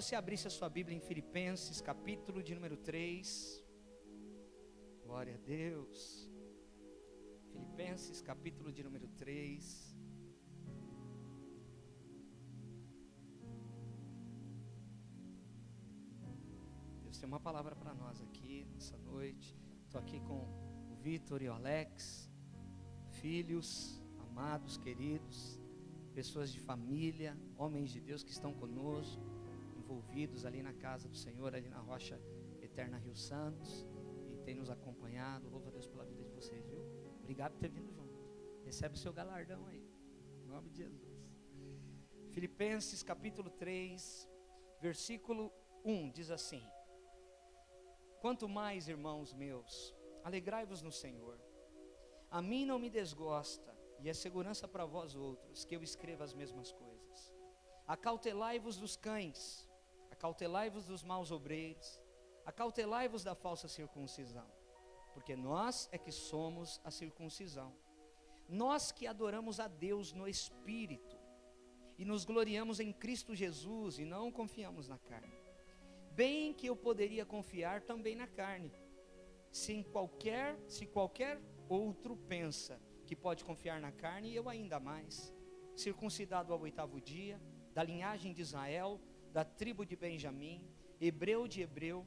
você abrisse a sua Bíblia em Filipenses, capítulo de número 3. Glória a Deus. Filipenses, capítulo de número 3. Deus tem uma palavra para nós aqui nessa noite. Estou aqui com o Vitor e o Alex, filhos, amados, queridos, pessoas de família, homens de Deus que estão conosco, envolvidos ali na casa do Senhor, ali na Rocha Eterna Rio Santos, e tem nos acompanhado. Louva a Deus pela vida de vocês, viu? Obrigado por ter vindo junto. Recebe o seu galardão aí, em nome de Jesus. Filipenses capítulo 3, versículo 1, diz assim: quanto mais, irmãos meus, alegrai-vos no Senhor. A mim não me desgosta, e é segurança para vós outros, que eu escreva as mesmas coisas. Acautelai-vos dos cães, acautelai-vos dos maus obreiros, acautelai-vos da falsa circuncisão, porque nós é que somos a circuncisão, nós que adoramos a Deus no Espírito, e nos gloriamos em Cristo Jesus, e não confiamos na carne. Bem que eu poderia confiar também na carne, se qualquer outro pensa que pode confiar na carne, eu ainda mais, circuncidado ao 8º dia, da linhagem de Israel, da tribo de Benjamim, hebreu de hebreu,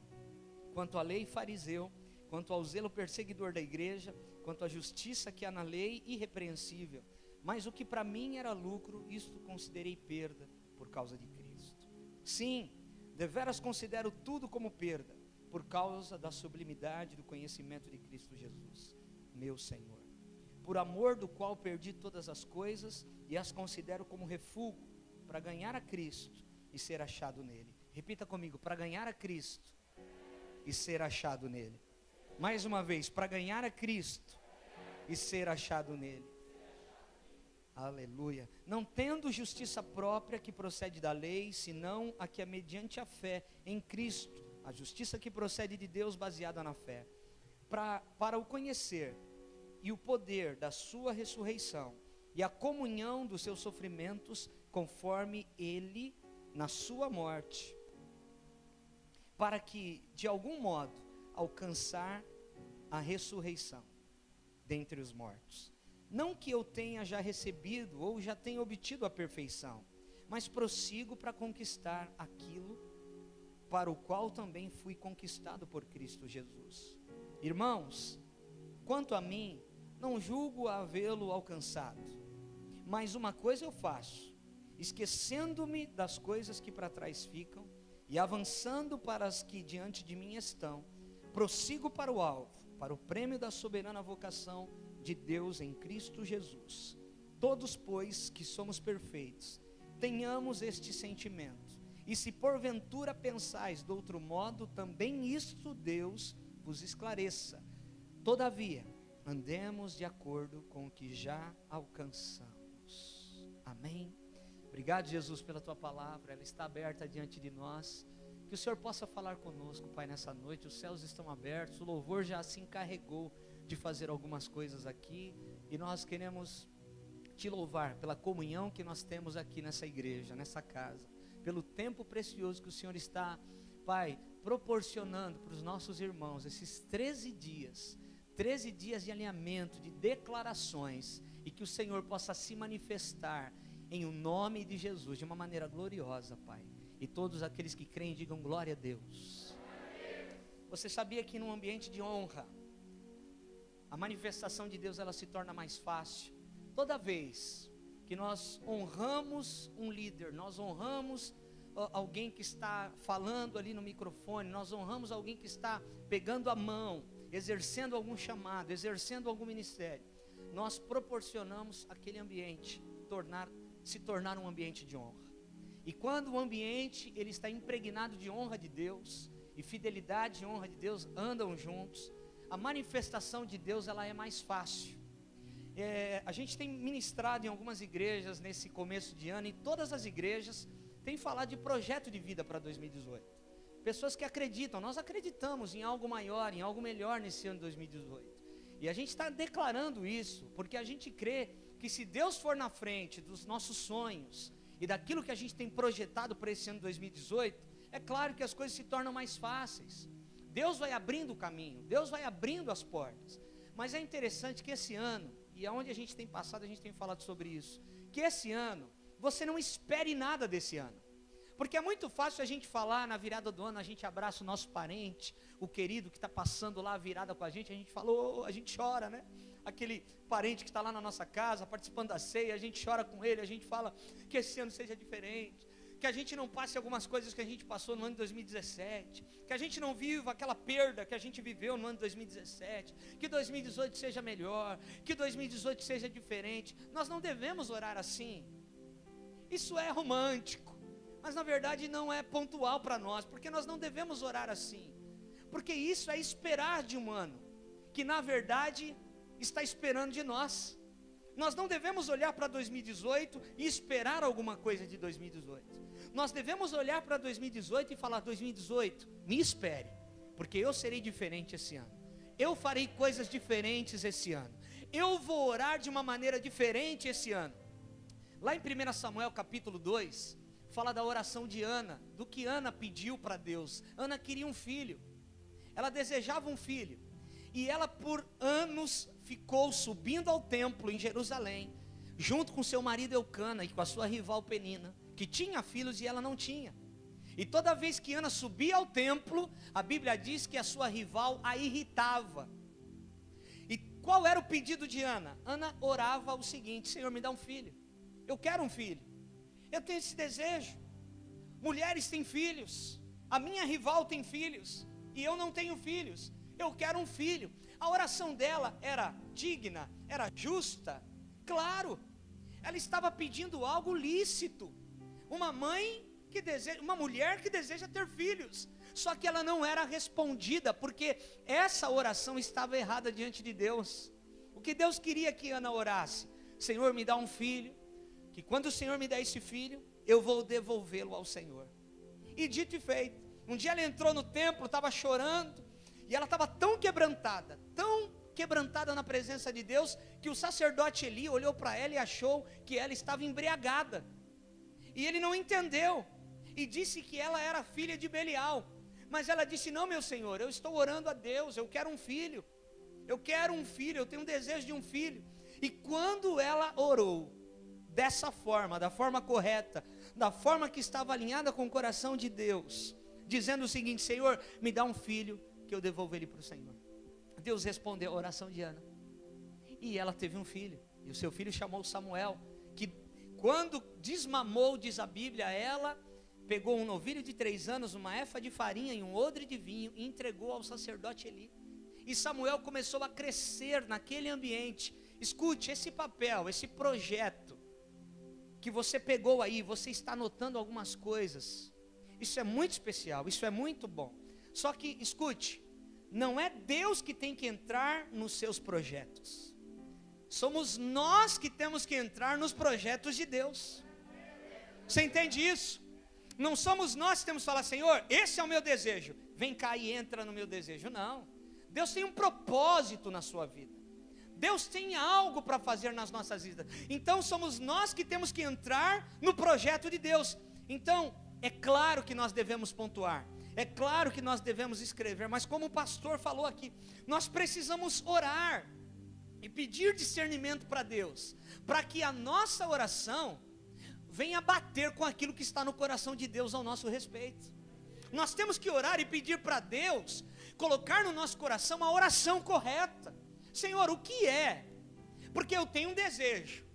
quanto à lei fariseu, quanto ao zelo perseguidor da igreja, quanto à justiça que há na lei, irrepreensível. Mas o que para mim era lucro, isto considerei perda por causa de Cristo. Sim, deveras considero tudo como perda, por causa da sublimidade do conhecimento de Cristo Jesus, meu Senhor, por amor do qual perdi todas as coisas e as considero como refúgio, para ganhar a Cristo e ser achado nele. Repita comigo: para ganhar a Cristo e ser achado nele. Mais uma vez: para ganhar a Cristo e ser achado nele. Aleluia. Não tendo justiça própria que procede da lei, senão a que é mediante a fé em Cristo, a justiça que procede de Deus baseada na fé, para o conhecer e o poder da sua ressurreição e a comunhão dos seus sofrimentos, conforme ele na sua morte, para que de algum modo alcançar a ressurreição dentre os mortos. Não que eu tenha já recebido ou já tenha obtido a perfeição, mas prossigo para conquistar aquilo para o qual também fui conquistado por Cristo Jesus. Irmãos, quanto a mim, não julgo havê-lo alcançado, mas uma coisa eu faço, esquecendo-me das coisas que para trás ficam e avançando para as que diante de mim estão, prossigo para o alvo, para o prêmio da soberana vocação de Deus em Cristo Jesus. Todos, pois, que somos perfeitos, tenhamos este sentimento, e se porventura pensais de outro modo, também isto Deus vos esclareça. Todavia, andemos de acordo com o que já alcançamos. Amém? Obrigado, Jesus, pela tua palavra. Ela está aberta diante de nós. Que o Senhor possa falar conosco, Pai, nessa noite. Os céus estão abertos, o louvor já se encarregou de fazer algumas coisas aqui, e nós queremos te louvar pela comunhão que nós temos aqui nessa igreja, nessa casa, pelo tempo precioso que o Senhor está, Pai, proporcionando para os nossos irmãos, esses 13 dias de alinhamento, de declarações, e que o Senhor possa se manifestar em o nome de Jesus, de uma maneira gloriosa, Pai, e todos aqueles que creem digam glória a Deus. Você sabia que num ambiente de honra, a manifestação de Deus ela se torna mais fácil? Toda vez que nós honramos um líder, nós honramos alguém que está falando ali no microfone, nós honramos alguém que está pegando a mão, exercendo algum chamado, exercendo algum ministério, nós proporcionamos aquele ambiente se tornar um ambiente de honra. E quando o ambiente ele está impregnado de honra de Deus, e fidelidade e honra de Deus andam juntos, a manifestação de Deus ela é mais fácil. A gente tem ministrado em algumas igrejas nesse começo de ano, e todas as igrejas têm falado de projeto de vida para 2018. Pessoas que acreditam, nós acreditamos em algo maior, em algo melhor nesse ano de 2018. E a gente está declarando isso, porque a gente crê que se Deus for na frente dos nossos sonhos, e daquilo que a gente tem projetado para esse ano de 2018, é claro que as coisas se tornam mais fáceis. Deus vai abrindo o caminho, Deus vai abrindo as portas. Mas é interessante que esse ano, e aonde a gente tem passado, a gente tem falado sobre isso, que esse ano, você não espere nada desse ano. Porque é muito fácil a gente falar na virada do ano, a gente abraça o nosso parente, o querido que está passando lá a virada com a gente fala, a gente chora, né? Aquele parente que está lá na nossa casa, participando da ceia, a gente chora com ele, a gente fala que esse ano seja diferente, que a gente não passe algumas coisas que a gente passou no ano de 2017, que a gente não viva aquela perda que a gente viveu no ano de 2017, que 2018 seja melhor, que 2018 seja diferente. Nós não devemos orar assim. Isso é romântico, mas na verdade não é pontual para nós, porque nós não devemos orar assim, porque isso é esperar de um ano, que na verdade está esperando de nós. Nós não devemos olhar para 2018 e esperar alguma coisa de 2018. Nós devemos olhar para 2018 e falar, 2018, me espere, porque eu serei diferente esse ano. Eu farei coisas diferentes esse ano. Eu vou orar de uma maneira diferente esse ano. Lá em 1 Samuel capítulo 2, fala da oração de Ana, do que Ana pediu para Deus. Ana queria um filho, ela desejava um filho, e ela por anos ficou subindo ao templo em Jerusalém, junto com seu marido Eucana e com a sua rival Penina, que tinha filhos e ela não tinha. E toda vez que Ana subia ao templo, a Bíblia diz que a sua rival a irritava. E qual era o pedido de Ana? Ana orava o seguinte: Senhor, me dá um filho, eu quero um filho, eu tenho esse desejo. Mulheres têm filhos, a minha rival tem filhos, e eu não tenho filhos, eu quero um filho. A oração dela era digna, era justa, claro, ela estava pedindo algo lícito. Uma mulher que deseja ter filhos, só que ela não era respondida, porque essa oração estava errada diante de Deus. O que Deus queria que Ana orasse: Senhor, me dá um filho, que quando o Senhor me der esse filho, eu vou devolvê-lo ao Senhor. E dito e feito, um dia ela entrou no templo, estava chorando, e ela estava tão quebrantada na presença de Deus, que o sacerdote Eli olhou para ela e achou que ela estava embriagada, e ele não entendeu, e disse que ela era filha de Belial. Mas ela disse: não, meu Senhor, eu estou orando a Deus, eu quero um filho, eu tenho um desejo de um filho. E quando ela orou dessa forma, da forma correta, da forma que estava alinhada com o coração de Deus, dizendo o seguinte: Senhor, me dá um filho, que eu devolvo ele para o Senhor. Deus respondeu a oração de Ana, e ela teve um filho, e o seu filho chamou Samuel, que quando desmamou, diz a Bíblia, ela pegou um novilho de 3 anos, uma efa de farinha e um odre de vinho, e entregou ao sacerdote Eli. E Samuel começou a crescer naquele ambiente. Escute, esse papel, esse projeto que você pegou aí, você está anotando algumas coisas, isso é muito especial, isso é muito bom. Só que, escute, não é Deus que tem que entrar nos seus projetos, somos nós que temos que entrar nos projetos de Deus. Você entende isso? Não somos nós que temos que falar: Senhor, esse é o meu desejo, vem cá e entra no meu desejo. Não, Deus tem um propósito na sua vida, Deus tem algo para fazer nas nossas vidas. Então somos nós que temos que entrar no projeto de Deus. Então é claro que nós devemos pontuar, é claro que nós devemos escrever, mas como o pastor falou aqui, nós precisamos orar e pedir discernimento para Deus, para que a nossa oração venha bater com aquilo que está no coração de Deus ao nosso respeito. Nós temos que orar e pedir para Deus colocar no nosso coração a oração correta. Senhor, o que é? Porque eu tenho um desejo,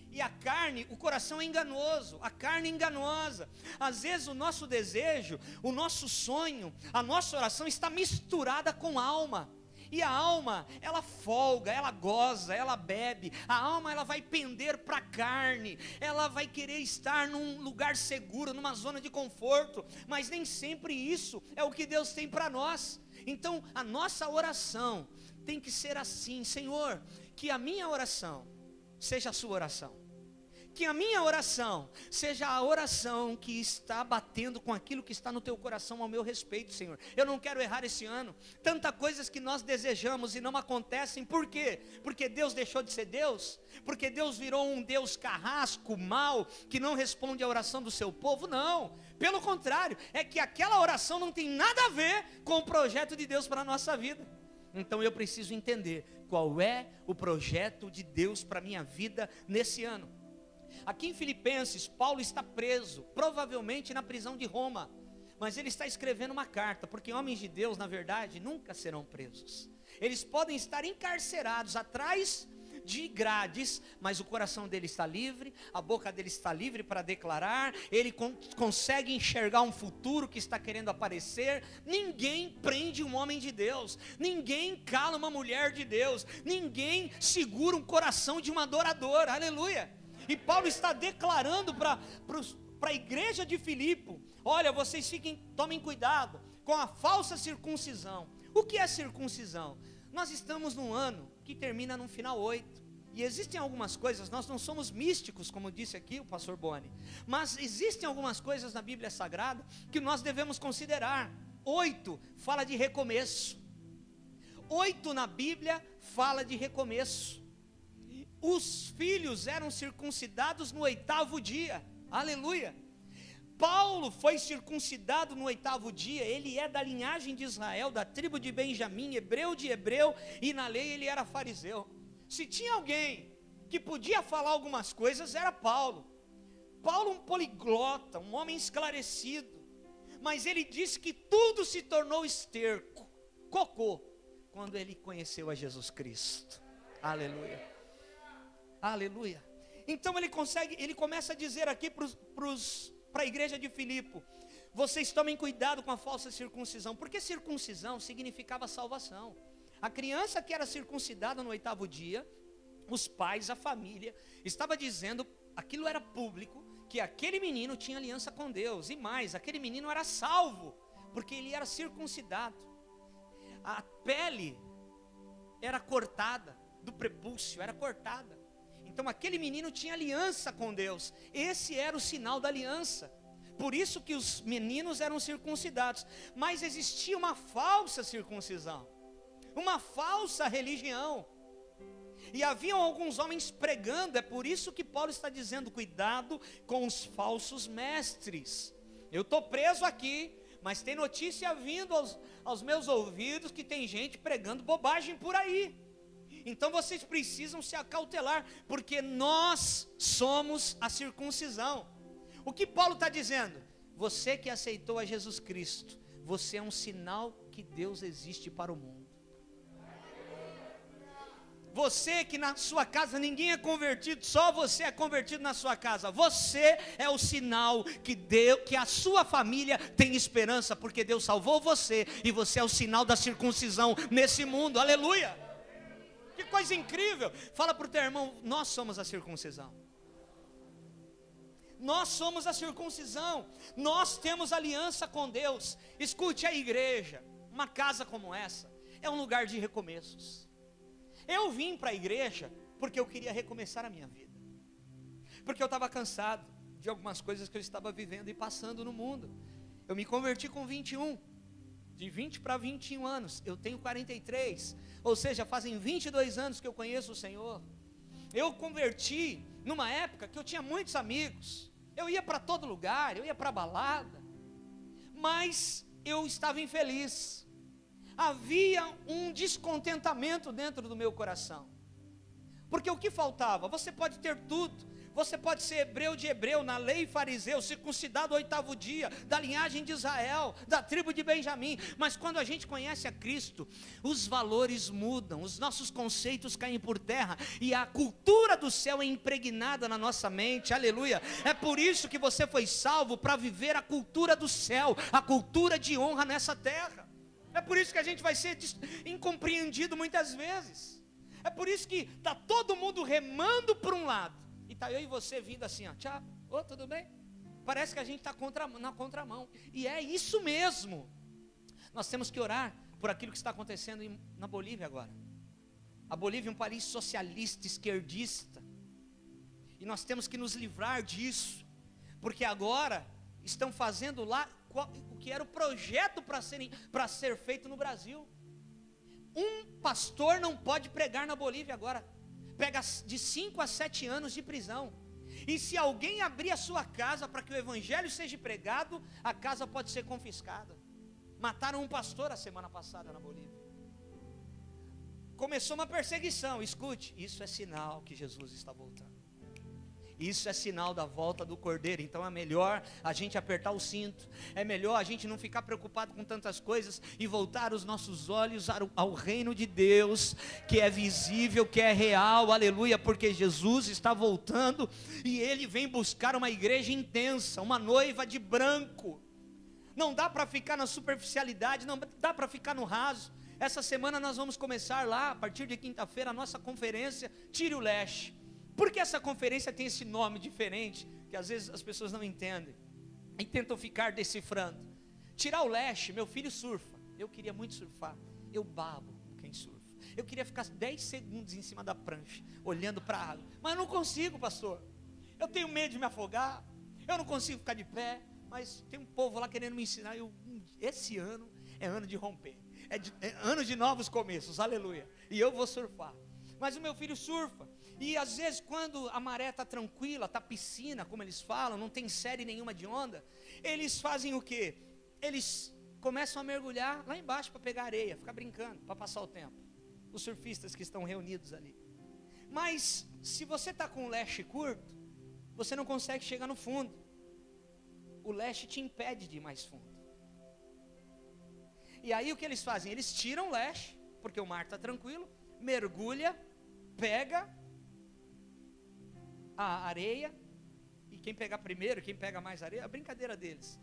e a carne, o coração é enganoso, a carne é enganosa. Às vezes o nosso desejo, o nosso sonho, a nossa oração está misturada com alma. E a alma, ela folga, ela goza, ela bebe. A alma, ela vai pender para a carne, ela vai querer estar num lugar seguro, numa zona de conforto, mas nem sempre isso é o que Deus tem para nós. Então a nossa oração tem que ser assim: Senhor, que a minha oração seja a sua oração, Que a minha oração seja a oração que está batendo com aquilo que está no teu coração ao meu respeito, Senhor. Eu não quero errar esse ano. Tantas coisas que nós desejamos e não acontecem. Por quê? Porque Deus deixou de ser Deus? Porque Deus virou um Deus carrasco, mau, que não responde à oração do seu povo? Não. Pelo contrário, é que aquela oração não tem nada a ver com o projeto de Deus para a nossa vida. Então eu preciso entender qual é o projeto de Deus para a minha vida nesse ano. Aqui em Filipenses, Paulo está preso, provavelmente na prisão de Roma, mas ele está escrevendo uma carta, porque homens de Deus, na verdade, nunca serão presos. Eles podem estar encarcerados atrás de grades, mas o coração dele está livre, a boca dele está livre para declarar, ele consegue enxergar um futuro que está querendo aparecer. Ninguém prende um homem de Deus, ninguém cala uma mulher de Deus, ninguém segura um coração de um adorador, aleluia. E Paulo está declarando para a igreja de Filipe: olha, vocês tomem cuidado com a falsa circuncisão. O que é circuncisão? Nós estamos num ano que termina no final 8, e existem algumas coisas, nós não somos místicos, como disse aqui o pastor Boni, mas existem algumas coisas na Bíblia Sagrada que nós devemos considerar. 8 fala de recomeço. 8 na Bíblia fala de recomeço. Os filhos eram circuncidados no 8º dia, aleluia. Paulo foi circuncidado no 8º dia, ele é da linhagem de Israel, da tribo de Benjamim, hebreu de hebreu, e na lei ele era fariseu. Se tinha alguém que podia falar algumas coisas, era Paulo. Paulo, um poliglota, um homem esclarecido, mas ele disse que tudo se tornou esterco, cocô, quando ele conheceu a Jesus Cristo, aleluia. Aleluia. Então ele começa a dizer aqui para a igreja de Filipe: vocês tomem cuidado com a falsa circuncisão, porque circuncisão significava salvação. A criança que era circuncidada no 8º dia, os pais, a família, estava dizendo, aquilo era público, que aquele menino tinha aliança com Deus, e mais, aquele menino era salvo, porque ele era circuncidado. A pele era cortada, do prepúcio era cortada. Então aquele menino tinha aliança com Deus. Esse era o sinal da aliança. Por isso que os meninos eram circuncidados. Mas existia uma falsa circuncisão, uma falsa religião. E haviam alguns homens pregando. É por isso que Paulo está dizendo: cuidado com os falsos mestres. Eu estou preso aqui, mas tem notícia vindo aos meus ouvidos que tem gente pregando bobagem por aí. Então vocês precisam se acautelar, porque nós somos a circuncisão. O que Paulo está dizendo? Você que aceitou a Jesus Cristo, você é um sinal que Deus existe para o mundo. Você que na sua casa ninguém é convertido, só você é convertido na sua casa. Você é o sinal que a sua família tem esperança, porque Deus salvou você, e você é o sinal da circuncisão nesse mundo, aleluia. Que coisa incrível. Fala para o teu irmão: nós somos a circuncisão. Nós somos a circuncisão. Nós temos aliança com Deus. Escute, a igreja, uma casa como essa, é um lugar de recomeços. Eu vim para a igreja porque eu queria recomeçar a minha vida, porque eu estava cansado de algumas coisas que eu estava vivendo e passando no mundo. Eu me converti com 21. De 20 para 21 anos, eu tenho 43, ou seja, fazem 22 anos que eu conheço o Senhor. Eu converti numa época que eu tinha muitos amigos, eu ia para todo lugar, eu ia para balada, mas eu estava infeliz. Havia um descontentamento dentro do meu coração, porque o que faltava? Você pode ter tudo. Você pode ser hebreu de hebreu, na lei fariseu, circuncidado ao 8º dia, da linhagem de Israel, da tribo de Benjamim. Mas quando a gente conhece a Cristo, os valores mudam, os nossos conceitos caem por terra, e a cultura do céu é impregnada na nossa mente, aleluia. É por isso que você foi salvo, para viver a cultura do céu, a cultura de honra nessa terra. É por isso que a gente vai ser incompreendido muitas vezes. É por isso que está todo mundo remando para um lado, e está eu e você vindo assim, ó, tchau, tudo bem? Parece que a gente está na contramão. E é isso mesmo. Nós temos que orar por aquilo que está acontecendo na Bolívia agora. A Bolívia é um país socialista, esquerdista. E nós temos que nos livrar disso, porque agora estão fazendo lá o que era o projeto para ser feito no Brasil. Um pastor não pode pregar na Bolívia agora, pega de 5 a 7 anos de prisão. E se alguém abrir a sua casa para que o evangelho seja pregado, a casa pode ser confiscada. Mataram um pastor a semana passada na Bolívia. Começou uma perseguição. Escute, isso é sinal que Jesus está voltando. Isso é sinal da volta do Cordeiro. Então é melhor a gente apertar o cinto, é melhor a gente não ficar preocupado com tantas coisas e voltar os nossos olhos ao reino de Deus, que é visível, que é real, aleluia, porque Jesus está voltando e Ele vem buscar uma igreja intensa, uma noiva de branco. Não dá para ficar na superficialidade, não dá para ficar no raso. Essa semana nós vamos começar lá, a partir de quinta-feira, a nossa conferência Tire o Leste. Por que essa conferência tem esse nome diferente, que às vezes as pessoas não entendem e tentam ficar decifrando? Tirar o leste, meu filho surfa, eu queria muito surfar, eu babo quem surfa, eu queria ficar 10 segundos em cima da prancha, olhando para a água, mas eu não consigo, pastor, eu tenho medo de me afogar, eu não consigo ficar de pé, mas tem um povo lá querendo me ensinar, esse ano é ano de romper, é ano de novos começos, aleluia, e eu vou surfar, mas o meu filho surfa. E às vezes quando a maré está tranquila, está piscina, como eles falam, não tem série nenhuma de onda, eles fazem o quê? Eles começam a mergulhar lá embaixo para pegar areia, ficar brincando, para passar o tempo. Os surfistas que estão reunidos ali. Mas se você está com o leste curto, você não consegue chegar no fundo. O leste te impede de ir mais fundo. E aí o que eles fazem? Eles tiram o leste, porque o mar está tranquilo, mergulha, pega a areia, e quem pegar primeiro, quem pega mais areia, é a brincadeira deles.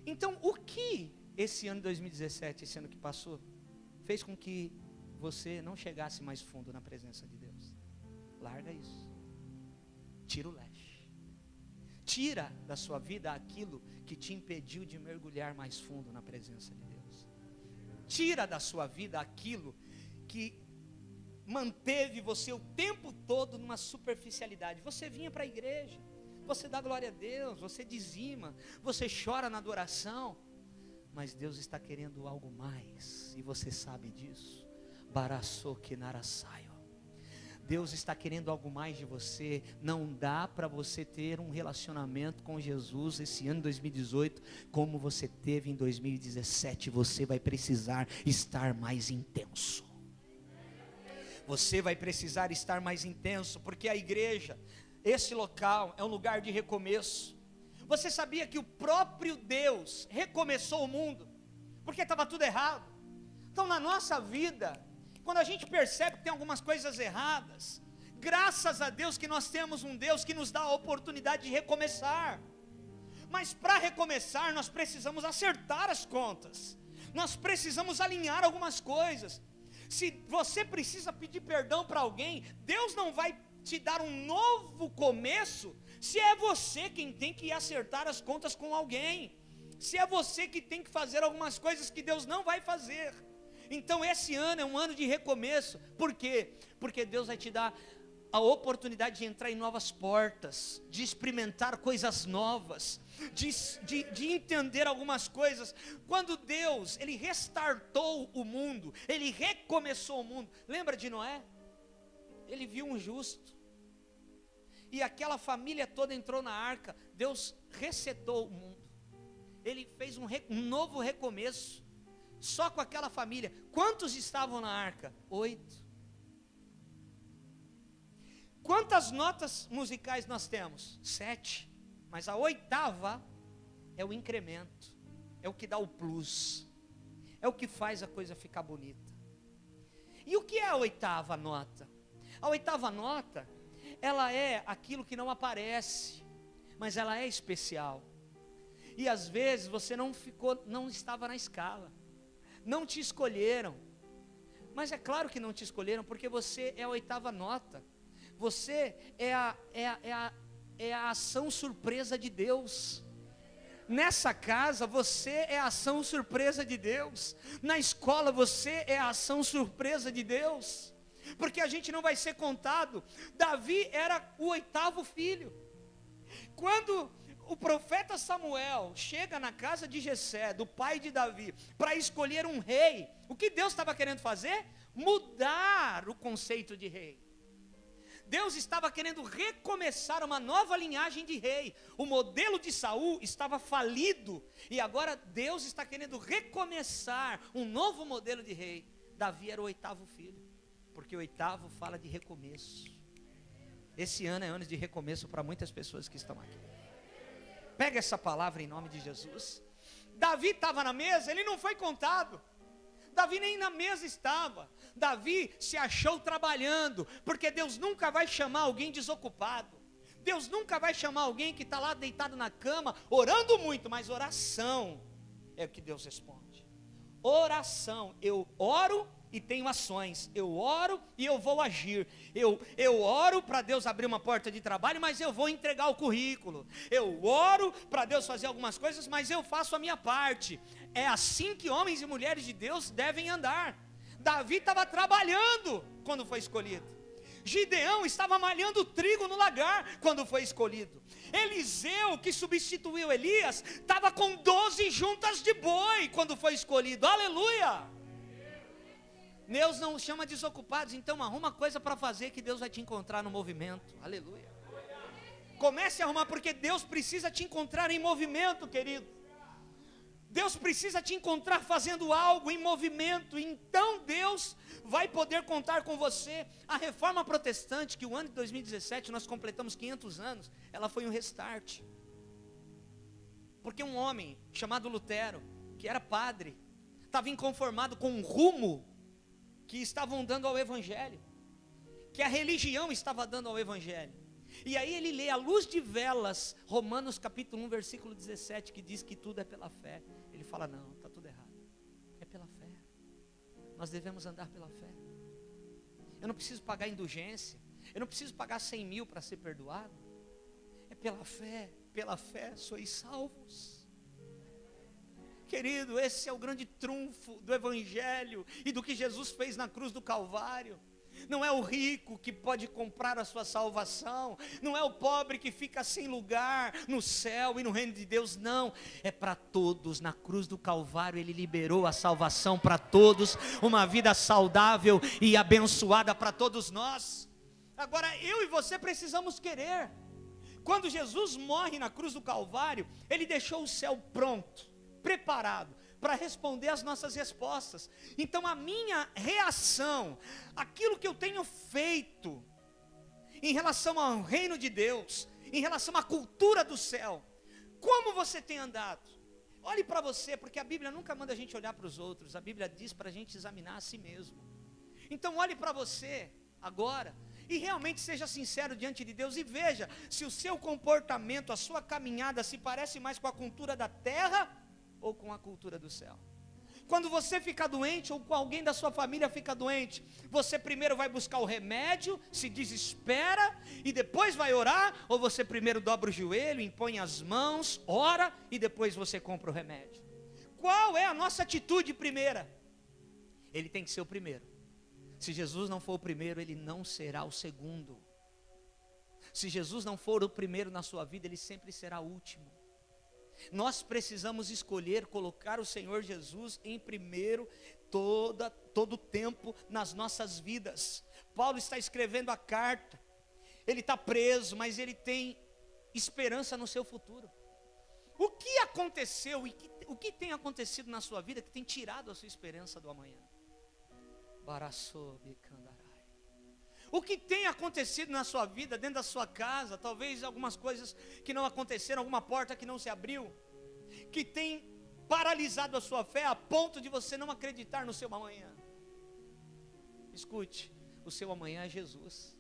Então, o que esse ano de 2017, esse ano que passou, fez com que você não chegasse mais fundo na presença de Deus? Larga isso. Tira o leste. Tira da sua vida aquilo que te impediu de mergulhar mais fundo na presença de Deus. Tira da sua vida aquilo que manteve você o tempo todo numa superficialidade. Você vinha para a igreja, você dá glória a Deus, você dizima, você chora na adoração, mas Deus está querendo algo mais, e você sabe disso. Deus está querendo algo mais de você. Não dá para você ter um relacionamento com Jesus esse ano 2018 como você teve em 2017. Você vai precisar estar mais intenso. Você vai precisar estar mais intenso, porque a igreja, esse local é um lugar de recomeço. Você sabia que o próprio Deus recomeçou o mundo, porque estava tudo errado? Então na nossa vida, quando a gente percebe que tem algumas coisas erradas, graças a Deus que nós temos um Deus que nos dá a oportunidade de recomeçar. Mas para recomeçar nós precisamos acertar as contas, nós precisamos alinhar algumas coisas. Se você precisa pedir perdão para alguém, Deus não vai te dar um novo começo, se é você quem tem que acertar as contas com alguém, se é você que tem que fazer algumas coisas que Deus não vai fazer. Então esse ano é um ano de recomeço. Por quê? Porque Deus vai te dar a oportunidade de entrar em novas portas, de experimentar coisas novas, de entender algumas coisas. Quando Deus, Ele restartou o mundo, Ele recomeçou o mundo. Lembra de Noé? Ele viu um justo, e aquela família toda entrou na arca. Deus resetou o mundo, Ele fez um novo recomeço, só com aquela família. Quantos estavam na arca? 8. Quantas notas musicais nós temos? 7. Mas a 8ª é o incremento, é o que dá o plus, é o que faz a coisa ficar bonita. E o que é a 8ª nota? A 8ª nota, ela é aquilo que não aparece, mas ela é especial. E às vezes você não estava na escala, não te escolheram. Mas é claro que não te escolheram, porque você é a 8ª nota. Você é a ação surpresa de Deus. Nessa casa você é a ação surpresa de Deus. Na escola você é a ação surpresa de Deus. porque a gente não vai ser contado. Davi era o 8º filho. Quando o profeta Samuel chega na casa de Jessé, do pai de Davi, para escolher um rei, o que Deus estava querendo fazer? Mudar o conceito de rei. Deus estava querendo recomeçar uma nova linhagem de rei. O modelo de Saul estava falido, e agora Deus está querendo recomeçar um novo modelo de rei. Davi era o 8º filho, porque o 8º fala de recomeço. Esse ano é ano de recomeço para muitas pessoas que estão aqui. Pega essa palavra em nome de Jesus. Davi estava na mesa, ele não foi contado. Davi nem na mesa estava. Davi se achou trabalhando, porque Deus nunca vai chamar alguém desocupado. Deus nunca vai chamar alguém que está lá deitado na cama, orando muito, mas oração é o que Deus responde. Oração, eu oro e tenho ações, eu oro e eu vou agir, eu oro para Deus abrir uma porta de trabalho, mas eu vou entregar o currículo, eu oro para Deus fazer algumas coisas, mas eu faço a minha parte. É assim que homens e mulheres de Deus devem andar. Davi estava trabalhando quando foi escolhido. Gideão estava malhando trigo no lagar quando foi escolhido. Eliseu, que substituiu Elias, estava com 12 juntas de boi quando foi escolhido. Aleluia! Deus não chama desocupados, então arruma coisa para fazer que Deus vai te encontrar no movimento. Aleluia. Comece a arrumar, porque Deus precisa te encontrar em movimento, querido. Deus precisa te encontrar fazendo algo em movimento, então Deus vai poder contar com você. A reforma protestante, que o ano de 2017 nós completamos 500 anos, ela foi um restart. Porque um homem chamado Lutero, que era padre, estava inconformado com o rumo que estavam dando ao Evangelho, que a religião estava dando ao Evangelho. E aí ele lê à luz de velas, Romanos capítulo 1, versículo 17, que diz que tudo é pela fé. Ele fala, não, está tudo errado, é pela fé, nós devemos andar pela fé. Eu não preciso pagar indulgência, eu não preciso pagar 100 mil para ser perdoado, é pela fé sois salvos. Querido, esse é o grande trunfo do Evangelho e do que Jesus fez na cruz do Calvário. Não é o rico que pode comprar a sua salvação, não é o pobre que fica sem lugar no céu e no reino de Deus, não, é para todos. Na cruz do Calvário Ele liberou a salvação para todos, uma vida saudável e abençoada para todos nós. Agora eu e você precisamos querer. Quando Jesus morre na cruz do Calvário, Ele deixou o céu pronto, preparado para responder as nossas respostas. Então a minha reação, aquilo que eu tenho feito em relação ao reino de Deus, em relação à cultura do céu, como você tem andado? Olhe para você, porque a Bíblia nunca manda a gente olhar para os outros, a Bíblia diz para a gente examinar a si mesmo. Então olhe para você agora e realmente seja sincero diante de Deus e veja se o seu comportamento, a sua caminhada se parece mais com a cultura da terra ou com a cultura do céu. Quando você fica doente, ou com alguém da sua família fica doente, você primeiro vai buscar o remédio, se desespera, e depois vai orar, ou você primeiro dobra o joelho, impõe as mãos, ora, e depois você compra o remédio? Qual é a nossa atitude primeira? Ele tem que ser o primeiro. Se Jesus não for o primeiro, Ele não será o segundo. Se Jesus não for o primeiro na sua vida, Ele sempre será o último. Nós precisamos escolher colocar o Senhor Jesus em primeiro todo o tempo nas nossas vidas. Paulo está escrevendo a carta, ele está preso, mas ele tem esperança no seu futuro. O que aconteceu e o que tem acontecido na sua vida que tem tirado a sua esperança do amanhã? O que tem acontecido na sua vida, dentro da sua casa, talvez algumas coisas que não aconteceram, alguma porta que não se abriu, que tem paralisado a sua fé a ponto de você não acreditar no seu amanhã. Escute, o seu amanhã é Jesus.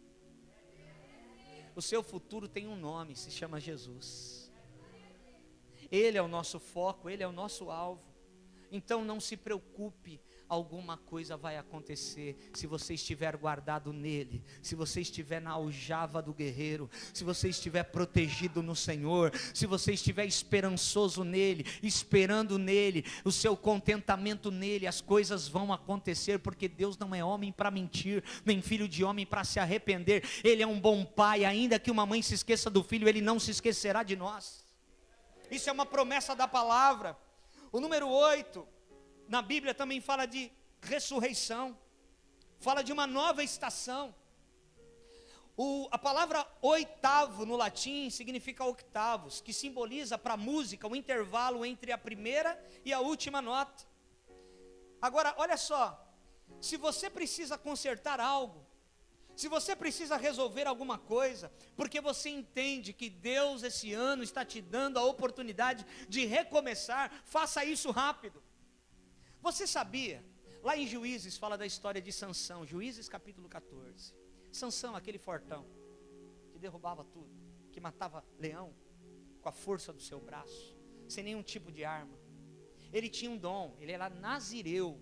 O seu futuro tem um nome, se chama Jesus. Ele é o nosso foco, Ele é o nosso alvo. Então não se preocupe, alguma coisa vai acontecer. Se você estiver guardado nele, se você estiver na aljava do guerreiro, se você estiver protegido no Senhor, se você estiver esperançoso nele, esperando nele, o seu contentamento nele, as coisas vão acontecer, porque Deus não é homem para mentir, nem filho de homem para se arrepender. Ele é um bom pai. Ainda que uma mãe se esqueça do filho, ele não se esquecerá de nós. Isso é uma promessa da palavra. O número 8 na Bíblia também fala de ressurreição, fala de uma nova estação. A palavra oitavo no latim significa octavos, que simboliza para a música o intervalo entre a primeira e a última nota. Agora, olha só, se você precisa consertar algo, se você precisa resolver alguma coisa, porque você entende que Deus esse ano está te dando a oportunidade de recomeçar, faça isso rápido. Você sabia, lá em Juízes fala da história de Sansão, Juízes capítulo 14. Sansão, aquele fortão, que derrubava tudo, que matava leão com a força do seu braço, sem nenhum tipo de arma. Ele tinha um dom, ele era nazireu.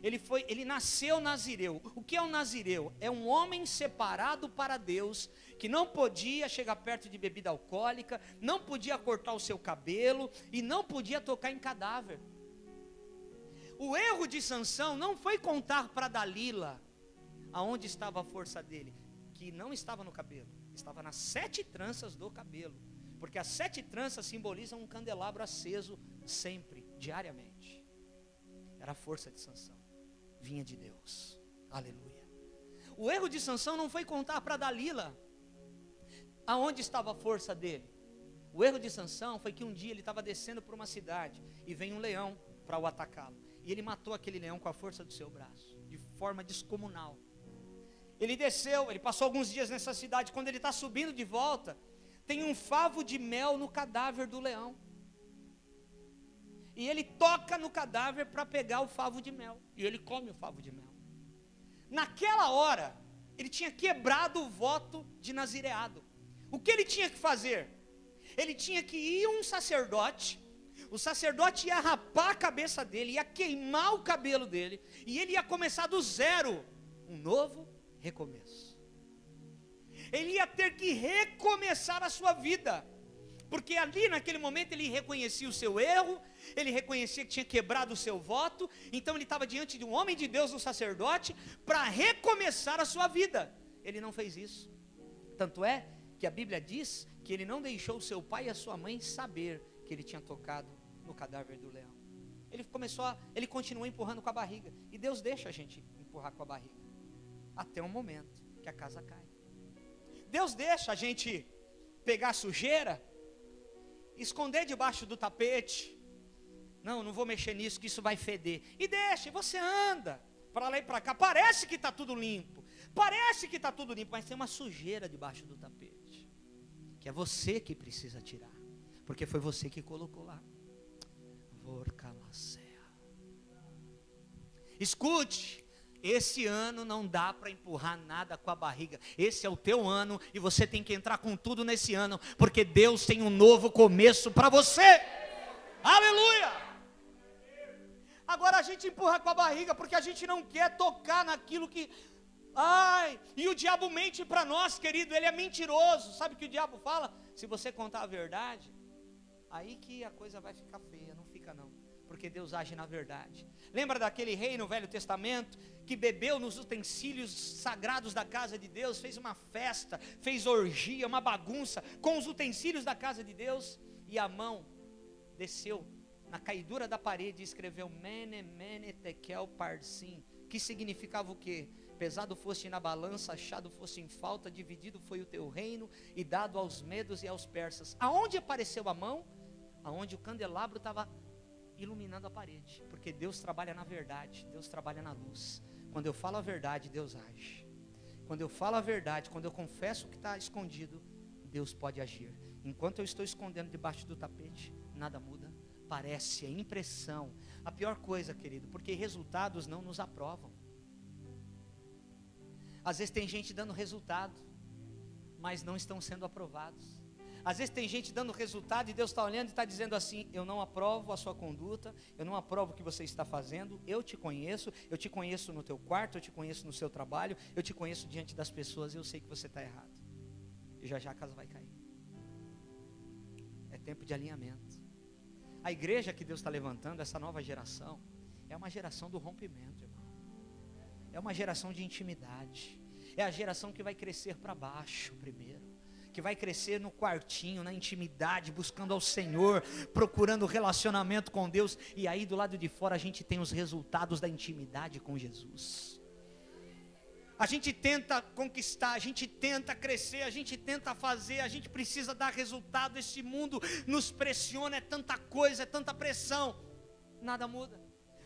Ele nasceu nazireu. O que é um nazireu? É um homem separado para Deus, que não podia chegar perto de bebida alcoólica, não podia cortar o seu cabelo e não podia tocar em cadáver. O erro de Sansão não foi contar para Dalila aonde estava a força dele, que não estava no cabelo, estava nas 7 tranças do cabelo, porque as 7 tranças simbolizam um candelabro aceso sempre, diariamente. Era a força de Sansão, vinha de Deus. Aleluia. O erro de Sansão não foi contar para Dalila aonde estava a força dele. O erro de Sansão foi que um dia ele estava descendo por uma cidade e veio um leão para o atacá-lo. E ele matou aquele leão com a força do seu braço, de forma descomunal. Ele desceu, ele passou alguns dias nessa cidade. Quando ele está subindo de volta, tem um favo de mel no cadáver do leão. E ele toca no cadáver para pegar o favo de mel. E ele come o favo de mel. Naquela hora, ele tinha quebrado o voto de nazireado. O que ele tinha que fazer? Ele tinha que ir um sacerdote. O sacerdote ia rapar a cabeça dele, ia queimar o cabelo dele, e ele ia começar do zero, um novo recomeço. Ele ia ter que recomeçar a sua vida, porque ali naquele momento ele reconhecia o seu erro, ele reconhecia que tinha quebrado o seu voto, então ele estava diante de um homem de Deus, um sacerdote, para recomeçar a sua vida. Ele não fez isso, tanto é que a Bíblia diz que ele não deixou o seu pai e a sua mãe saber que ele tinha tocado no cadáver do leão. Ele continuou empurrando com a barriga, e Deus deixa a gente empurrar com a barriga, até um momento que a casa cai. Deus deixa a gente pegar sujeira, esconder debaixo do tapete. Não vou mexer nisso, que isso vai feder. E deixa, e você anda para lá e para cá, parece que está tudo limpo, mas tem uma sujeira debaixo do tapete, que é você que precisa tirar, porque foi você que colocou lá. Escute, esse ano não dá para empurrar nada com a barriga. Esse é o teu ano e você tem que entrar com tudo nesse ano, porque Deus tem um novo começo para você. Aleluia! Agora a gente empurra com a barriga porque a gente não quer tocar naquilo que... e o diabo mente para nós, querido, ele é mentiroso. Sabe o que o diabo fala? Se você contar a verdade, aí que a coisa vai ficar feia. Não fica não, porque Deus age na verdade. Lembra daquele rei no Velho Testamento que bebeu nos utensílios sagrados da casa de Deus, fez uma festa, fez orgia, uma bagunça com os utensílios da casa de Deus, e a mão desceu na caidura da parede e escreveu Mene, Mene, Tekel, Parsim, que significava o quê? Pesado foste na balança, achado foste em falta, dividido foi o teu reino e dado aos medos e aos persas. Aonde apareceu a mão? Aonde o candelabro estava iluminando a parede, porque Deus trabalha na verdade, Deus trabalha na luz. Quando eu falo a verdade, Deus age. Quando eu falo a verdade, quando eu confesso o que está escondido, Deus pode agir. Enquanto eu estou escondendo debaixo do tapete, nada muda, parece, é impressão. A pior coisa, querido, porque resultados não nos aprovam. Às vezes tem gente dando resultado, mas não estão sendo aprovados. Às vezes tem gente dando resultado e Deus está olhando e está dizendo assim: eu não aprovo a sua conduta, eu não aprovo o que você está fazendo, eu te conheço no teu quarto, eu te conheço no seu trabalho, eu te conheço diante das pessoas, eu sei que você está errado. E já já a casa vai cair. É tempo de alinhamento. A igreja que Deus está levantando, essa nova geração, é uma geração do rompimento, irmão. É uma geração de intimidade. É a geração que vai crescer para baixo primeiro, que vai crescer no quartinho, na intimidade, buscando ao Senhor, procurando relacionamento com Deus. E aí do lado de fora a gente tem os resultados da intimidade com Jesus. A gente tenta conquistar, a gente tenta crescer, a gente tenta fazer, a gente precisa dar resultado. Esse mundo nos pressiona, é tanta coisa, é tanta pressão, nada muda.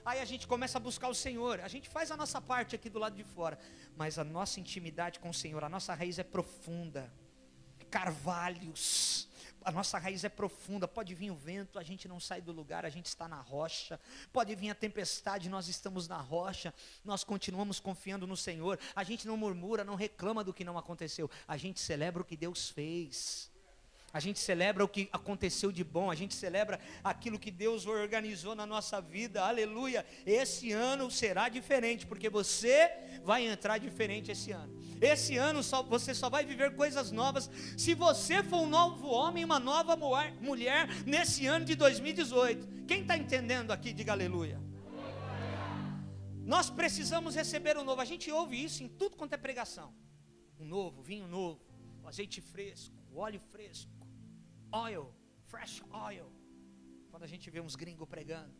Aí a gente começa a buscar o Senhor, a gente faz a nossa parte aqui do lado de fora, mas a nossa intimidade com o Senhor, a nossa raiz é profunda, carvalhos, a nossa raiz é profunda. Pode vir o vento, a gente não sai do lugar, a gente está na rocha. Pode vir a tempestade, nós estamos na rocha, nós continuamos confiando no Senhor. A gente não murmura, não reclama do que não aconteceu, a gente celebra o que Deus fez. A gente celebra o que aconteceu de bom, a gente celebra aquilo que Deus organizou na nossa vida, aleluia. Esse ano será diferente, porque você vai entrar diferente esse ano. Esse ano você só vai viver coisas novas, se você for um novo homem, uma nova mulher, nesse ano de 2018. Quem está entendendo aqui, diga aleluia. Nós precisamos receber o novo, a gente ouve isso em tudo quanto é pregação. O novo, vinho novo, o azeite fresco, o óleo fresco. Oil, fresh oil. Quando a gente vê uns gringos pregando,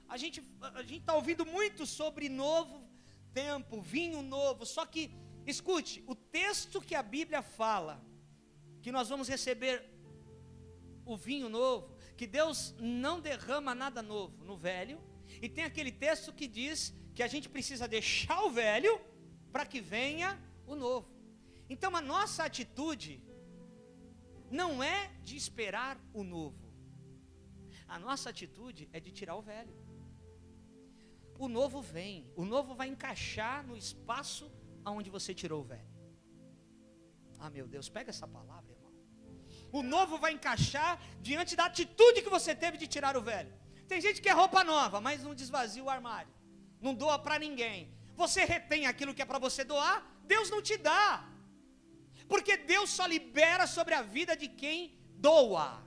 a gente está ouvindo muito sobre novo tempo, vinho novo. Só que, escute, o texto que a Bíblia fala, que nós vamos receber o vinho novo, que Deus não derrama nada novo no velho, e tem aquele texto que diz que a gente precisa deixar o velho, para que venha o novo. Então a nossa atitude não é de esperar o novo, a nossa atitude é de tirar o velho. O novo vem, o novo vai encaixar no espaço aonde você tirou o velho. Ah, meu Deus, pega essa palavra, irmão. O novo vai encaixar diante da atitude que você teve de tirar o velho. Tem gente que é roupa nova, mas não desvazia o armário, não doa para ninguém. Você retém aquilo que é para você doar, Deus não te dá. Porque Deus só libera sobre a vida de quem doa.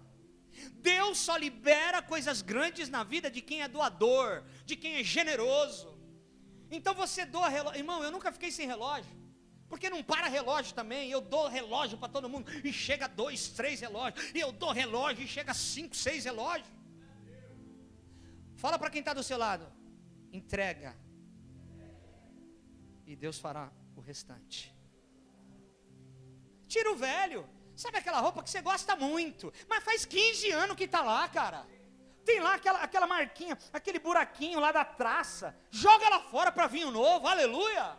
Deus só libera coisas grandes na vida de quem é doador, de quem é generoso. Então você doa relógio. Irmão, eu nunca fiquei sem relógio, porque não para relógio também. Eu dou relógio para todo mundo, e chega 2, 3 relógios. E eu dou relógio e chega 5, 6 relógios. Fala para quem está do seu lado: entrega, e Deus fará o restante. Tira o velho. Sabe aquela roupa que você gosta muito, mas faz 15 anos que está lá, cara. Tem lá aquela marquinha, aquele buraquinho lá da traça. Joga ela fora para vinho novo, aleluia.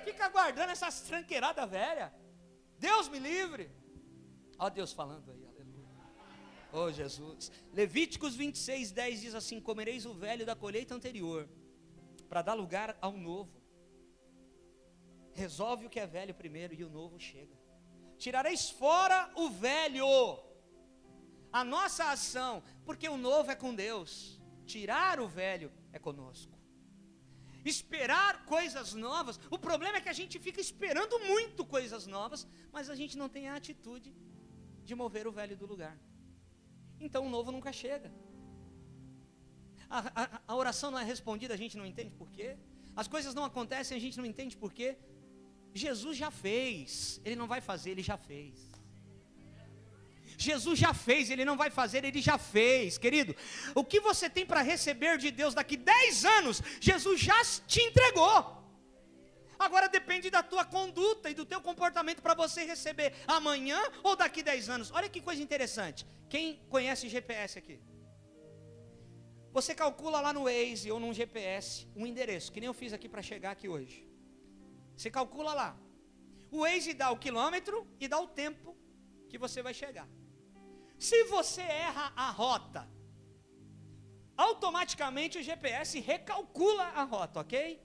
Fica guardando essas tranqueiradas velhas. Deus me livre. Ó Deus falando aí, aleluia. Ó Jesus. Levíticos 26:10 diz assim: comereis o velho da colheita anterior, para dar lugar ao novo. Resolve o que é velho primeiro e o novo chega. Tirareis fora o velho. A nossa ação, porque o novo é com Deus, tirar o velho é conosco. Esperar coisas novas, o problema é que a gente fica esperando muito coisas novas, mas a gente não tem a atitude de mover o velho do lugar. Então o novo nunca chega. A oração não é respondida, a gente não entende por quê. As coisas não acontecem, a gente não entende por quê. Jesus já fez, Ele não vai fazer, Ele já fez. Jesus já fez, Ele não vai fazer, Ele já fez. Querido, o que você tem para receber de Deus daqui 10 anos, Jesus já te entregou. Agora depende da tua conduta e do teu comportamento para você receber amanhã ou daqui 10 anos. Olha que coisa interessante. Quem conhece GPS aqui? Você calcula lá no Waze ou num GPS um endereço, que nem eu fiz aqui para chegar aqui hoje. Você calcula lá. O Waze dá o quilômetro e dá o tempo que você vai chegar. Se você erra a rota, automaticamente o GPS recalcula a rota, ok?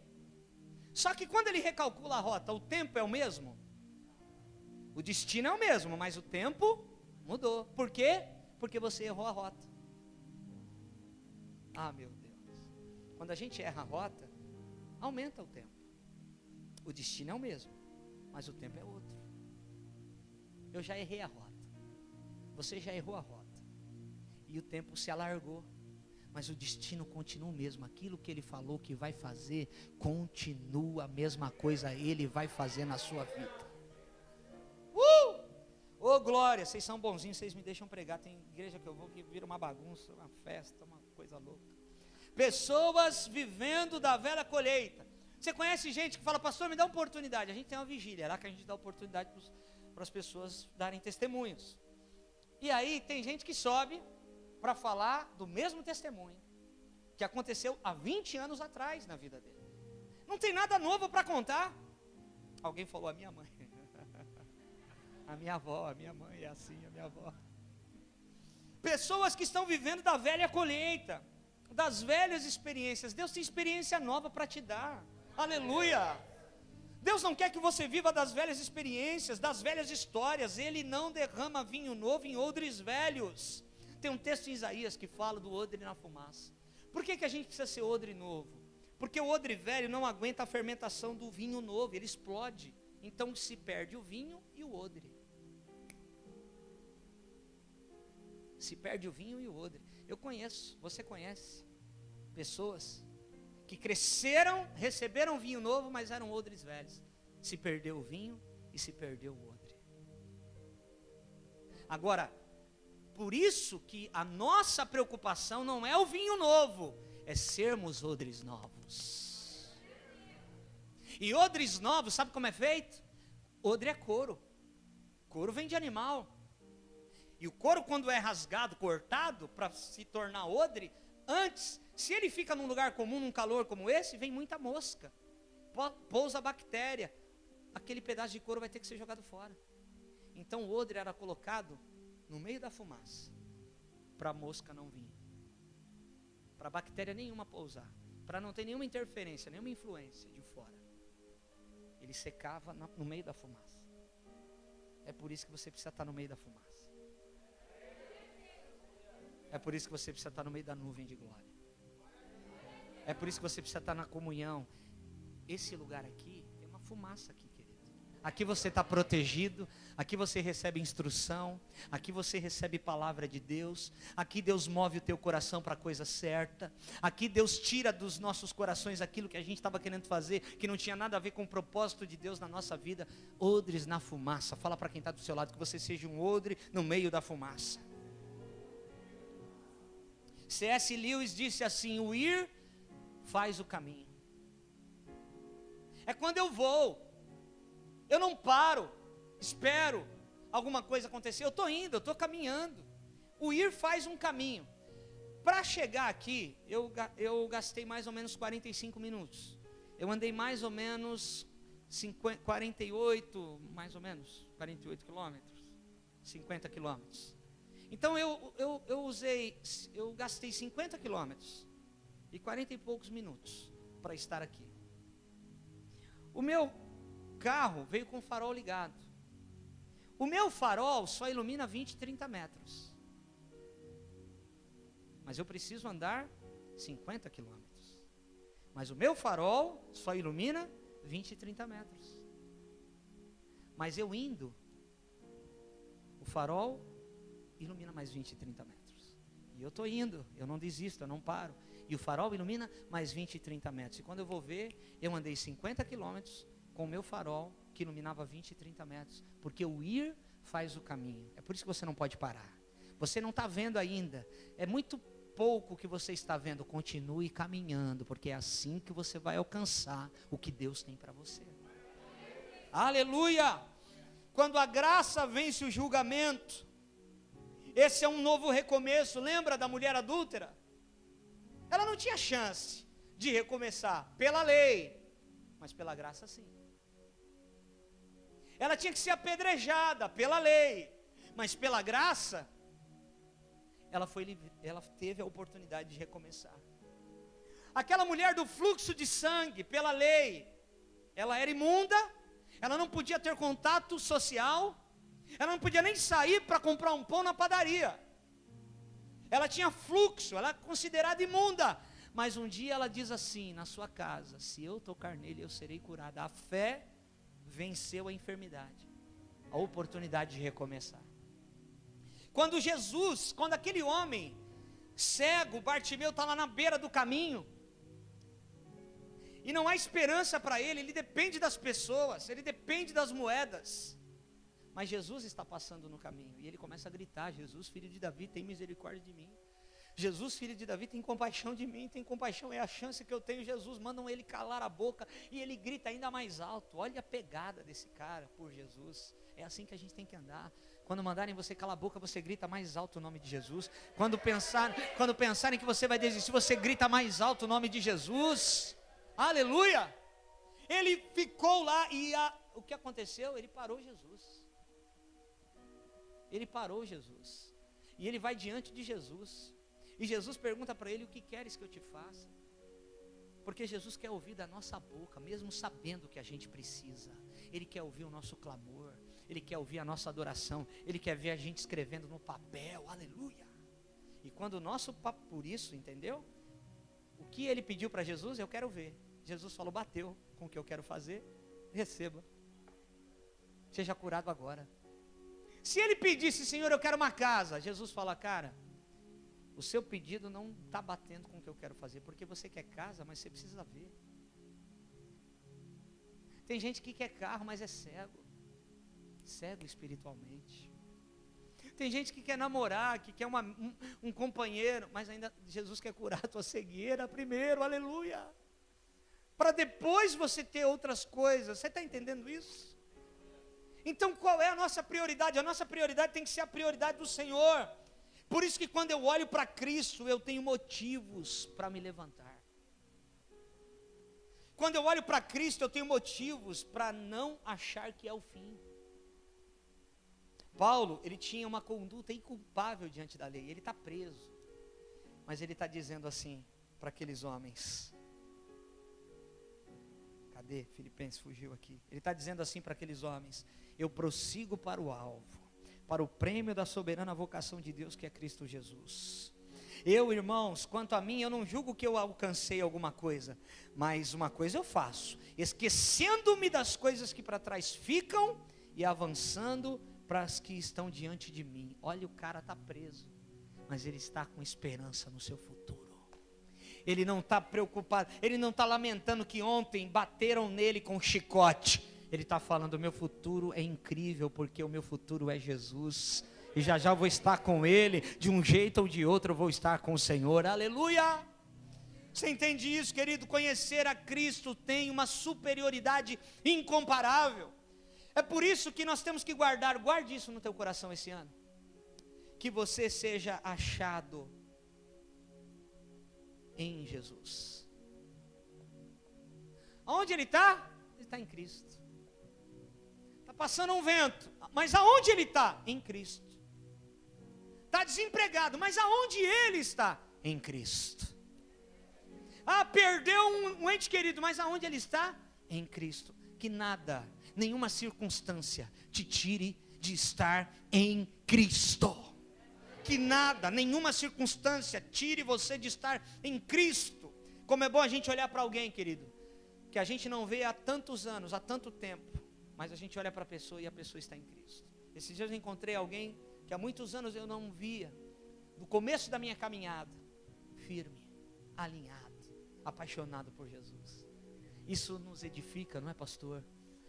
Só que quando ele recalcula a rota, o tempo é o mesmo? O destino é o mesmo, mas o tempo mudou. Por quê? Porque você errou a rota. Ah, meu Deus. Quando a gente erra a rota, aumenta o tempo. O destino é o mesmo, mas o tempo é outro. Eu já errei a rota. Você já errou a rota. E o tempo se alargou. Mas o destino continua o mesmo. Aquilo que ele falou que vai fazer, continua a mesma coisa. Ele vai fazer na sua vida. Ô glória, vocês são bonzinhos, vocês me deixam pregar. Tem igreja que eu vou que vira uma bagunça, uma festa, uma coisa louca. Pessoas vivendo da velha colheita. Você conhece gente que fala, pastor, me dá uma oportunidade. A gente tem uma vigília, lá que a gente dá oportunidade para as pessoas darem testemunhos. E aí tem gente que sobe para falar do mesmo testemunho que aconteceu há 20 anos atrás na vida dele. Não tem nada novo para contar. Alguém falou, a minha mãe. A minha avó, a minha mãe é assim, a minha avó. Pessoas que estão vivendo da velha colheita, das velhas experiências. Deus tem experiência nova para te dar. Aleluia. Deus não quer que você viva das velhas experiências, das velhas histórias. Ele não derrama vinho novo em odres velhos. Tem um texto em Isaías que fala do odre na fumaça. Por que a gente precisa ser odre novo? Porque o odre velho não aguenta a fermentação do vinho novo, ele explode. Então se perde o vinho e o odre. Se perde o vinho e o odre. Eu conheço, você conhece pessoas que cresceram, receberam vinho novo, mas eram odres velhos. Se perdeu o vinho e se perdeu o odre. Agora, por isso que a nossa preocupação não é o vinho novo, é sermos odres novos. E odres novos, sabe como é feito? Odre é couro. Couro vem de animal. E o couro, quando é rasgado, cortado, para se tornar odre, antes, se ele fica num lugar comum, num calor como esse, vem muita mosca, pousa bactéria, aquele pedaço de couro vai ter que ser jogado fora. Então o odre era colocado no meio da fumaça, para a mosca não vir, para bactéria nenhuma pousar, para não ter nenhuma interferência, nenhuma influência de fora. Ele secava no meio da fumaça. É por isso que você precisa estar no meio da fumaça. É por isso que você precisa estar no meio da nuvem de glória. É por isso que você precisa estar na comunhão. Esse lugar aqui, tem uma fumaça aqui, querido. Aqui você está protegido, aqui você recebe instrução, aqui você recebe palavra de Deus, aqui Deus move o teu coração para a coisa certa, aqui Deus tira dos nossos corações aquilo que a gente estava querendo fazer, que não tinha nada a ver com o propósito de Deus na nossa vida. Odres na fumaça. Fala para quem está do seu lado que você seja um odre no meio da fumaça. C.S. Lewis disse assim: o ir faz o caminho. É quando eu vou, eu não paro, espero alguma coisa acontecer, eu estou indo, eu estou caminhando. O ir faz um caminho. Para chegar aqui, eu gastei mais ou menos 45 minutos. Eu andei mais ou menos 48 quilômetros, 50 quilômetros. Então eu gastei 50 quilômetros e 40 e poucos minutos para estar aqui. O meu carro veio com o farol ligado. O meu farol só ilumina 20, 30 metros. Mas eu preciso andar 50 quilômetros. Mas o meu farol só ilumina 20, 30 metros. Mas eu indo, o farol ilumina mais 20, 30 metros. E eu estou indo, eu não desisto, eu não paro. E o farol ilumina mais 20, 30 metros. E quando eu vou ver, eu andei 50 quilômetros com o meu farol, que iluminava 20 e 30 metros. Porque o ir faz o caminho. É por isso que você não pode parar. Você não está vendo ainda. É muito pouco que você está vendo. Continue caminhando, porque é assim que você vai alcançar o que Deus tem para você. Aleluia! Quando a graça vence o julgamento, esse é um novo recomeço. Lembra da mulher adúltera? Ela não tinha chance de recomeçar pela lei, mas pela graça sim. Ela tinha que ser apedrejada pela lei, mas pela graça ela teve a oportunidade de recomeçar. Aquela mulher do fluxo de sangue, pela lei, ela era imunda, ela não podia ter contato social, Ela não podia nem sair para comprar um pão na padaria. Ela tinha fluxo, ela era considerada imunda. Mas um dia ela diz assim, na sua casa: se eu tocar nele, eu serei curada. A fé venceu a enfermidade, a oportunidade de recomeçar. Quando aquele homem cego, Bartimeu, está lá na beira do caminho, e não há esperança para ele depende das pessoas, ele depende das moedas, mas Jesus está passando no caminho, e ele começa a gritar: Jesus, filho de Davi, tem misericórdia de mim. Jesus, filho de Davi, tem compaixão de mim, tem compaixão, é a chance que eu tenho. Jesus, mandam ele calar a boca, e ele grita ainda mais alto. Olha a pegada desse cara por Jesus. É assim que a gente tem que andar. Quando mandarem você calar a boca, você grita mais alto o nome de Jesus. Quando pensarem que você vai desistir, você grita mais alto o nome de Jesus. Aleluia! Ele ficou lá, e o que aconteceu? Ele parou Jesus. Ele parou Jesus. E ele vai diante de Jesus. E Jesus pergunta para ele: o que queres que eu te faça? Porque Jesus quer ouvir da nossa boca, mesmo sabendo que a gente precisa. Ele quer ouvir o nosso clamor, Ele quer ouvir a nossa adoração, Ele quer ver a gente escrevendo no papel, aleluia. E quando o nosso papo, por isso, entendeu? O que ele pediu para Jesus, eu quero ver. Jesus falou: bateu com o que eu quero fazer, receba. Seja curado agora. Se ele pedisse: Senhor, eu quero uma casa, Jesus fala: cara, o seu pedido não está batendo com o que eu quero fazer, porque você quer casa, mas você precisa ver. Tem gente que quer carro, mas é cego espiritualmente. Tem gente que quer namorar, que quer um companheiro, mas ainda Jesus quer curar a tua cegueira primeiro, aleluia, para depois você ter outras coisas. Você está entendendo isso? Então qual é a nossa prioridade? A nossa prioridade tem que ser a prioridade do Senhor. Por isso que quando eu olho para Cristo, eu tenho motivos para me levantar. Quando eu olho para Cristo, eu tenho motivos para não achar que é o fim. Paulo, ele tinha uma conduta inculpável diante da lei, ele está preso. Mas ele está dizendo assim para aqueles homens. Cadê? Filipenses fugiu aqui. Ele está dizendo assim para aqueles homens: eu prossigo para o alvo, para o prêmio da soberana vocação de Deus, que é Cristo Jesus. Eu, irmãos, quanto a mim, eu não julgo que eu alcancei alguma coisa, mas uma coisa eu faço, esquecendo-me das coisas que para trás ficam e avançando para as que estão diante de mim. Olha, o cara está preso, mas ele está com esperança no seu futuro. Ele não está preocupado, ele não está lamentando que ontem bateram nele com chicote. Ele está falando: o meu futuro é incrível, porque o meu futuro é Jesus, e já já eu vou estar com Ele, de um jeito ou de outro eu vou estar com o Senhor, aleluia. Você entende isso, querido? Conhecer a Cristo tem uma superioridade incomparável. É por isso que nós temos que guarde isso no teu coração esse ano, que você seja achado em Jesus. Aonde ele está? Ele está em Cristo. Está passando um vento, mas aonde ele está? Em Cristo. Está desempregado, mas aonde ele está? Em Cristo. Ah, perdeu um ente querido, mas aonde ele está? Em Cristo. Que nada, nenhuma circunstância te tire de estar em Cristo. Que nada, nenhuma circunstância tire você de estar em Cristo. Como é bom a gente olhar para alguém, querido, que a gente não vê há tantos anos, há tanto tempo, mas a gente olha para a pessoa e a pessoa está em Cristo. Esses dias eu encontrei alguém que há muitos anos eu não via, no começo da minha caminhada, firme, alinhado, apaixonado por Jesus. Isso nos edifica, não é, pastor?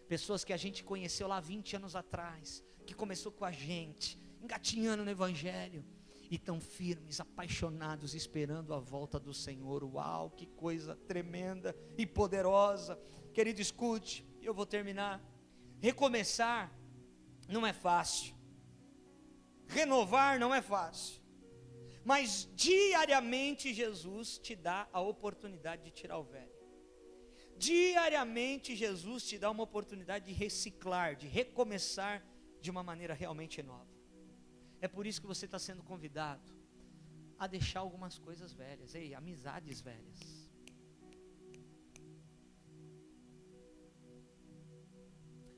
Pessoas que a gente conheceu lá 20 anos atrás, que começou com a gente, engatinhando no Evangelho, e tão firmes, apaixonados, esperando a volta do Senhor. Uau, que coisa tremenda e poderosa. Querido, escute, eu vou terminar. Recomeçar não é fácil, renovar não é fácil, mas diariamente Jesus te dá a oportunidade de tirar o velho. Diariamente Jesus te dá uma oportunidade de reciclar, de recomeçar de uma maneira realmente nova. É por isso que você está sendo convidado a deixar algumas coisas velhas, amizades velhas.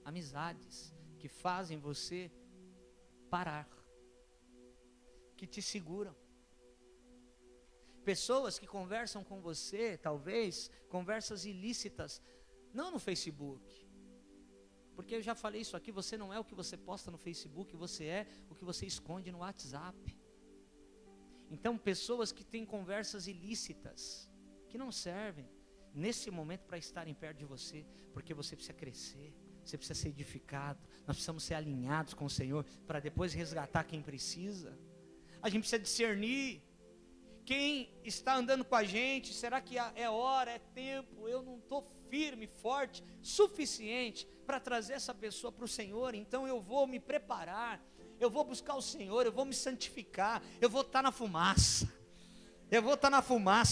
Amizades que fazem você parar, que te seguram. Pessoas que conversam com você, talvez, conversas ilícitas, não no Facebook. Porque eu já falei isso aqui, você não é o que você posta no Facebook, você é o que você esconde no WhatsApp. Então, pessoas que têm conversas ilícitas, que não servem, nesse momento para estarem perto de você, porque você precisa crescer, você precisa ser edificado, nós precisamos ser alinhados com o Senhor, para depois resgatar quem precisa. A gente precisa discernir, quem está andando com a gente, será que é hora, é tempo, eu não estou firme, forte, suficiente para trazer essa pessoa para o Senhor, então eu vou me preparar, eu vou buscar o Senhor, eu vou me santificar, eu vou estar na fumaça,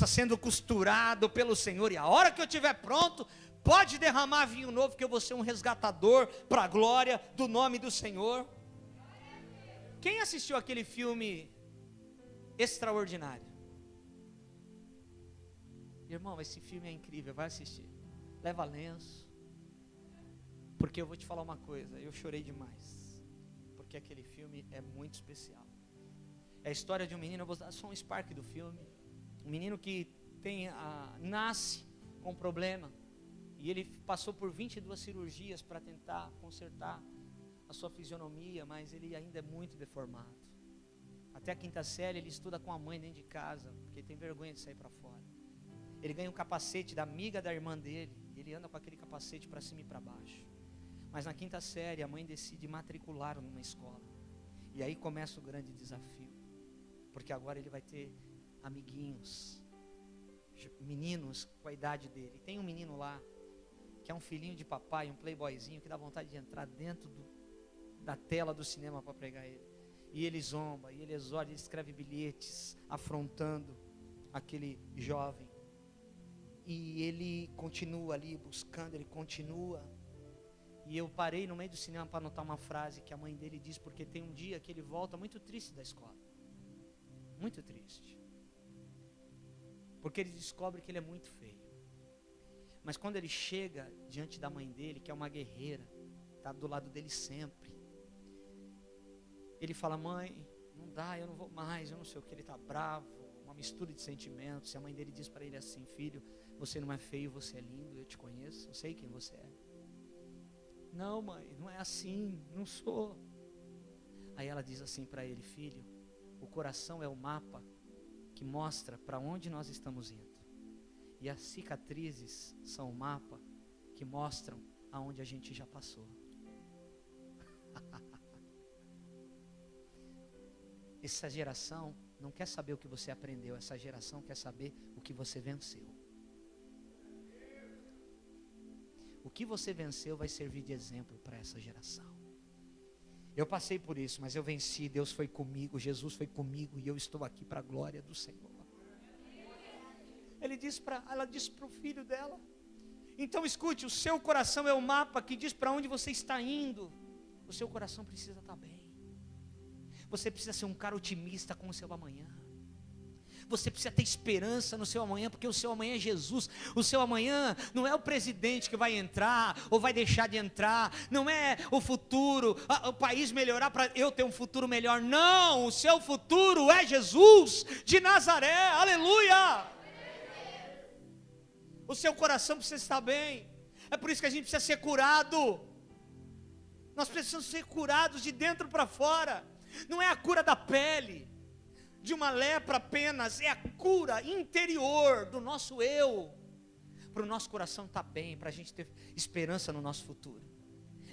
sendo costurado pelo Senhor, e a hora que eu estiver pronto, pode derramar vinho novo, que eu vou ser um resgatador para a glória do nome do Senhor. Quem assistiu aquele filme Extraordinário? Irmão, esse filme é incrível, vai assistir. Leva lenço, porque eu vou te falar uma coisa, eu chorei demais, porque aquele filme é muito especial. É a história de um menino, eu vou dar só um spark do filme. Um menino que nasce com um problema, e ele passou por 22 cirurgias para tentar consertar a sua fisionomia, mas ele ainda é muito deformado. Até a 5ª série ele estuda com a mãe dentro de casa, porque tem vergonha de sair para fora. Ele ganha um capacete da amiga da irmã dele, e ele anda com aquele capacete para cima e para baixo. Mas na 5ª série a mãe decide matriculá-lo numa escola, e aí começa o grande desafio, porque agora ele vai ter amiguinhos, meninos com a idade dele. Tem um menino lá, que é um filhinho de papai, um playboyzinho, que dá vontade de entrar dentro da tela do cinema para pregar ele. E ele zomba, e ele exorta, ele escreve bilhetes, afrontando aquele jovem. E ele continua ali buscando, ele continua. E eu parei no meio do cinema para anotar uma frase que a mãe dele diz, porque tem um dia que ele volta muito triste da escola. Muito triste. Porque ele descobre que ele é muito feio. Mas quando ele chega diante da mãe dele, que é uma guerreira, está do lado dele sempre, ele fala: mãe, não dá, eu não vou mais, eu não sei o que, ele está bravo, uma mistura de sentimentos. E a mãe dele diz para ele assim: filho, você não é feio, você é lindo, eu te conheço, eu sei quem você é. Não, mãe, não é assim, não sou. Aí ela diz assim para ele: filho, o coração é o mapa que mostra para onde nós estamos indo. E as cicatrizes são o mapa que mostram aonde a gente já passou. Essa geração não quer saber o que você aprendeu, essa geração quer saber o que você venceu. O que você venceu vai servir de exemplo para essa geração. Eu passei por isso, mas eu venci, Deus foi comigo, Jesus foi comigo, e eu estou aqui para a glória do Senhor. Ela disse para o filho dela: então escute, o seu coração é o mapa que diz para onde você está indo. O seu coração precisa estar bem. Você precisa ser um cara otimista com o seu amanhã. Você precisa ter esperança no seu amanhã, porque o seu amanhã é Jesus. O seu amanhã não é o presidente que vai entrar ou vai deixar de entrar, não é o futuro, o país melhorar para eu ter um futuro melhor. Não, o seu futuro é Jesus de Nazaré. Aleluia! O seu coração precisa estar bem. É por isso que a gente precisa ser curado. Nós precisamos ser curados de dentro para fora. Não é a cura da pele, de uma lepra apenas, é a cura interior do nosso eu, para o nosso coração estar bem, para a gente ter esperança no nosso futuro.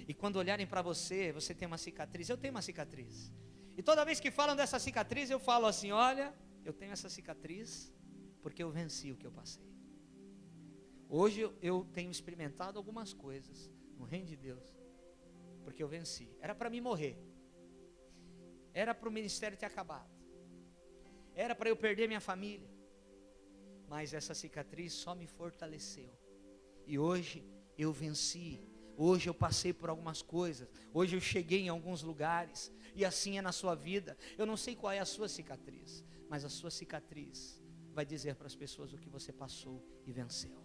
E quando olharem para você, você tem uma cicatriz. Eu tenho uma cicatriz, e toda vez que falam dessa cicatriz, eu falo assim: olha, eu tenho essa cicatriz porque eu venci o que eu passei. Hoje eu tenho experimentado algumas coisas no reino de Deus, porque eu venci. Era para mim morrer, era para o ministério ter acabado, era para eu perder minha família, mas essa cicatriz só me fortaleceu. E hoje eu venci, hoje eu passei por algumas coisas, hoje eu cheguei em alguns lugares, e assim é na sua vida. Eu não sei qual é a sua cicatriz, mas a sua cicatriz vai dizer para as pessoas o que você passou e venceu.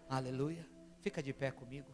Aleluia. Fica de pé comigo.